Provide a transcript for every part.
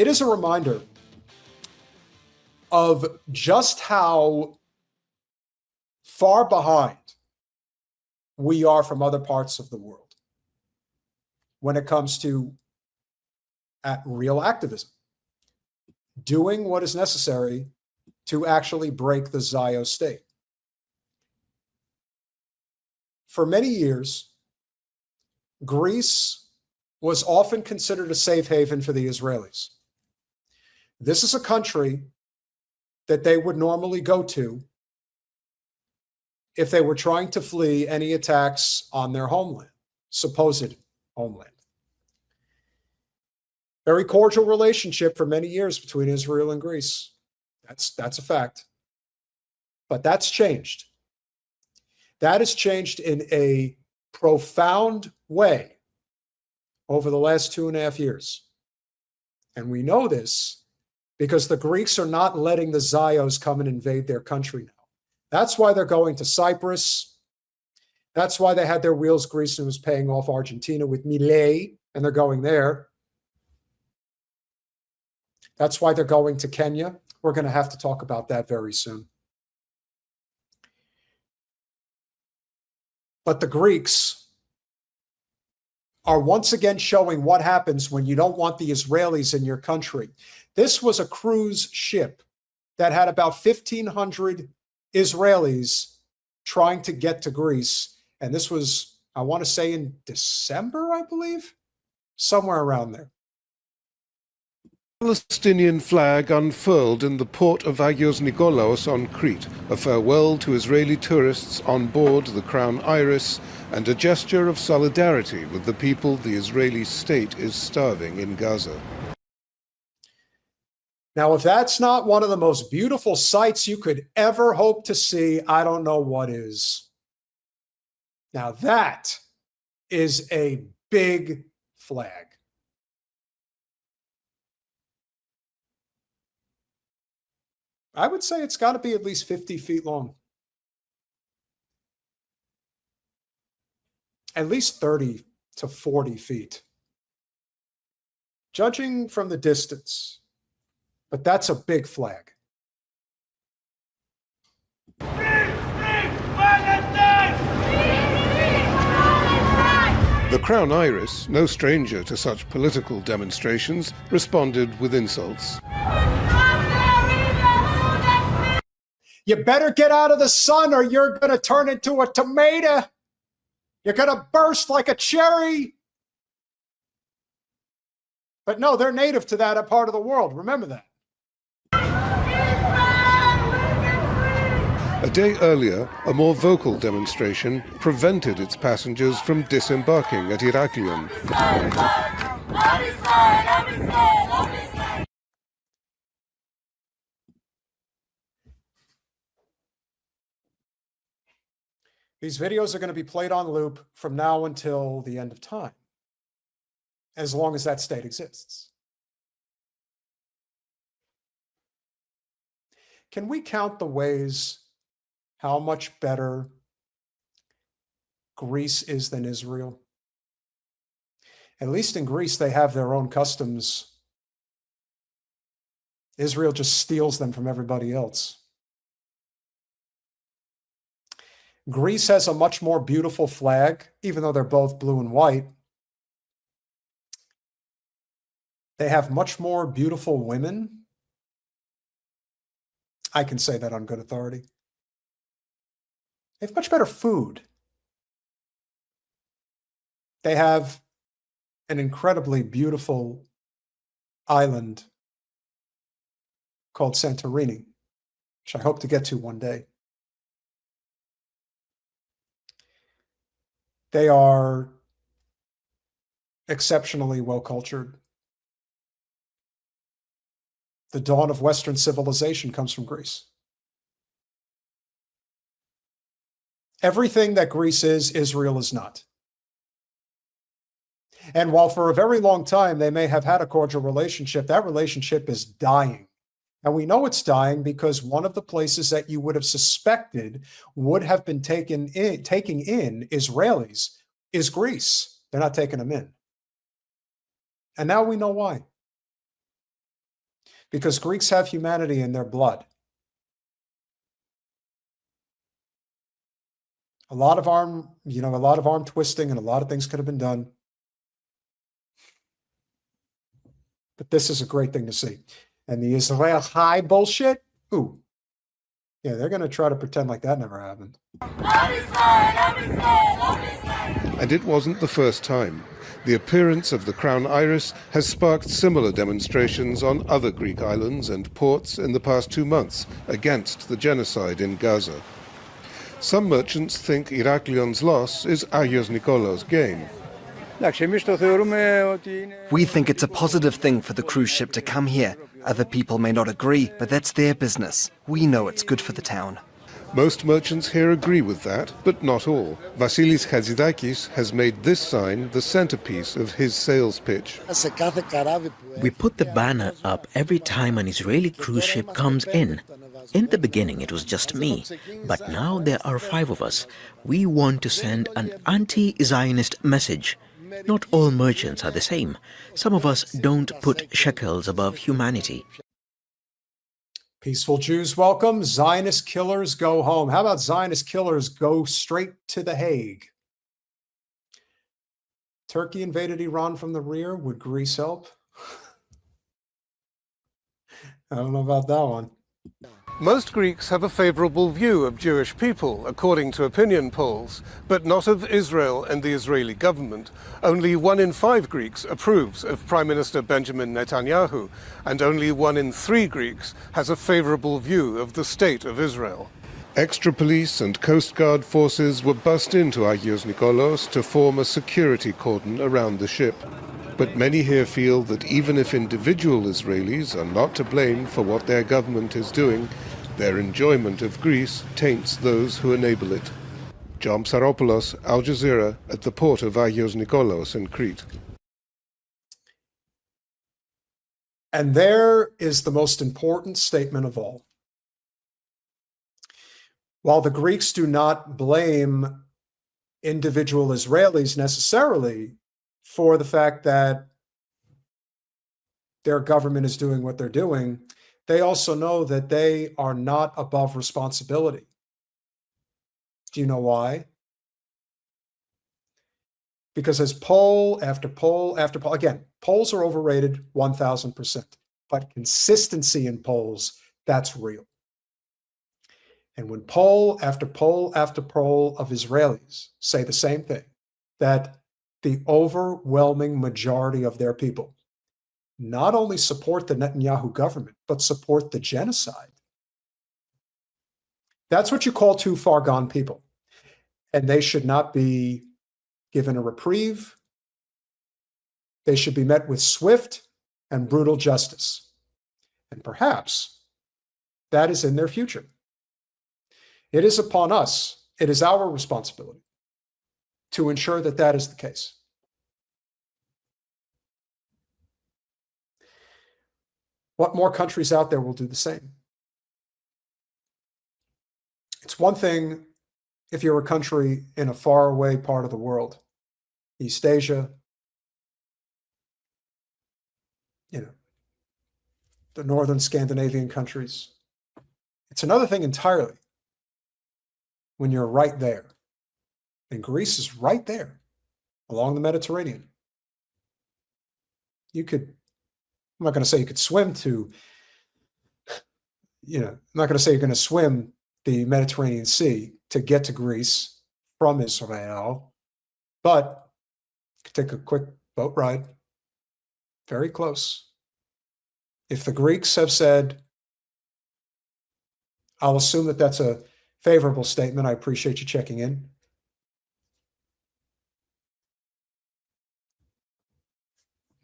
it is a reminder of just how far behind we are from other parts of the world when it comes to real activism, doing what is necessary to actually break the Zio state. For many years, Greece was often considered a safe haven for the Israelis. This is a country that they would normally go to if they were trying to flee any attacks on their homeland, supposed homeland. Very cordial relationship for many years between Israel and Greece. That's a fact. But that's changed. That has changed in a profound way over the last 2.5 years. And we know this because the Greeks are not letting the Zios come and invade their country now. That's why they're going to Cyprus. That's why they had their wheels greased and was paying off Argentina with Milei, and they're going there. That's why they're going to Kenya. We're going to have to talk about that very soon. But the Greeks are once again showing what happens when you don't want the Israelis in your country. This was a cruise ship that had about 1,500 Israelis trying to get to Greece. And this was, I want to say, in December, I believe, somewhere around there. Palestinian flag unfurled in the port of Agios Nikolaos on Crete, a farewell to Israeli tourists on board the Crown Iris and a gesture of solidarity with the people the Israeli state is starving in Gaza. Now, if that's not one of the most beautiful sights you could ever hope to see, I don't know what is. Now, that is a big flag. I would say it's got to be at least 50 feet long. At least 30 to 40 feet. Judging from the distance. But that's a big flag. The Crown Iris, no stranger to such political demonstrations, responded with insults. You better get out of the sun or you're going to turn into a tomato. You're going to burst like a cherry. But no, they're native to that part of the world. Remember that. A day earlier, a more vocal demonstration prevented its passengers from disembarking at Heraklion. These videos are going to be played on loop from now until the end of time, as long as that state exists. Can we count the ways how much better Greece is than Israel? At least in Greece, they have their own customs. Israel just steals them from everybody else. Greece has a much more beautiful flag, even though they're both blue and white. They have much more beautiful women. I can say that on good authority. They have much better food. They have an incredibly beautiful island called Santorini, which I hope to get to one day. They are exceptionally well-cultured. The dawn of Western civilization comes from Greece. Everything that Greece is, Israel is not. And while for a very long time they may have had a cordial relationship, that relationship is dying. And we know it's dying because one of the places that you would have suspected would have been taking in Israelis is Greece. They're not taking them in. And now we know why. because Greeks have humanity in their blood. A lot of arm twisting and a lot of things could have been done. But this is a great thing to see. And the Israel High bullshit, ooh. Yeah, they're going to try to pretend like that never happened. And it wasn't the first time. The appearance of the crown iris has sparked similar demonstrations on other Greek islands and ports in the past 2 months against the genocide in Gaza. Some merchants think Iraklion's loss is Agios Nikolaos' gain. We think it's a positive thing for the cruise ship to come here. Other people may not agree, but that's their business. We know it's good for the town. Most merchants here agree with that, but not all. Vasilis Chadzidakis has made this sign the centerpiece of his sales pitch. We put the banner up every time an Israeli cruise ship comes in. In the beginning it was just me, but now there are 5 of us. We want to send an anti-Zionist message. Not all merchants are the same. Some of us don't put shekels above humanity. Peaceful Jews welcome. Zionist killers go home. How about Zionist killers go straight to The Hague? Turkey invaded Iran from the rear. Would Greece help? I don't know about that one. Most Greeks have a favorable view of Jewish people, according to opinion polls, but not of Israel and the Israeli government. Only 1 in 5 Greeks approves of Prime Minister Benjamin Netanyahu, and only 1 in 3 Greeks has a favorable view of the state of Israel. Extra police and Coast Guard forces were bussed into Agios Nikolaos to form a security cordon around the ship. But many here feel that even if individual Israelis are not to blame for what their government is doing, their enjoyment of Greece taints those who enable it. John Psaropoulos, Al Jazeera, at the port of Agios Nikolaos in Crete. And there is the most important statement of all. While the Greeks do not blame individual Israelis necessarily for the fact that their government is doing what they're doing, they also know that they are not above responsibility. Do you know why? Because as poll after poll after poll, again, polls are overrated 1,000%, but consistency in polls, that's real. And when poll after poll after poll of Israelis say the same thing, that the overwhelming majority of their people not only support the Netanyahu government, but support the genocide. That's what you call too far gone people. And they should not be given a reprieve. They should be met with swift and brutal justice. And perhaps that is in their future. It is upon us, it is our responsibility to ensure that that is the case. What more countries out there will do the same? It's one thing if you're a country in a faraway part of the world, East Asia, the northern Scandinavian countries. It's another thing entirely when you're right there. And Greece is right there along the Mediterranean. I'm not going to say you could swim to, I'm not going to say you're going to swim the Mediterranean Sea to get to Greece from Israel, but you could take a quick boat ride, very close. If the Greeks have said, I'll assume that that's a favorable statement. I appreciate you checking in.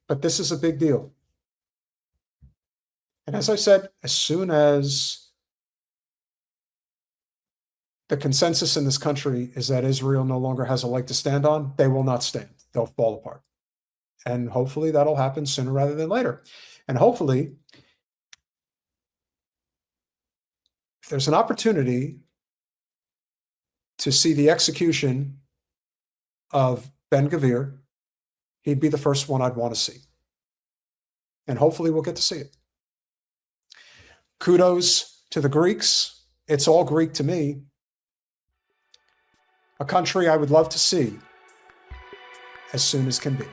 But this is a big deal. And as I said, as soon as the consensus in this country is that Israel no longer has a leg to stand on, they will not stand. They'll fall apart. And hopefully that'll happen sooner rather than later. And hopefully, if there's an opportunity to see the execution of Ben Gvir, he'd be the first one I'd want to see. And hopefully we'll get to see it. Kudos to the Greeks. It's all Greek to me. A country I would love to see as soon as can be.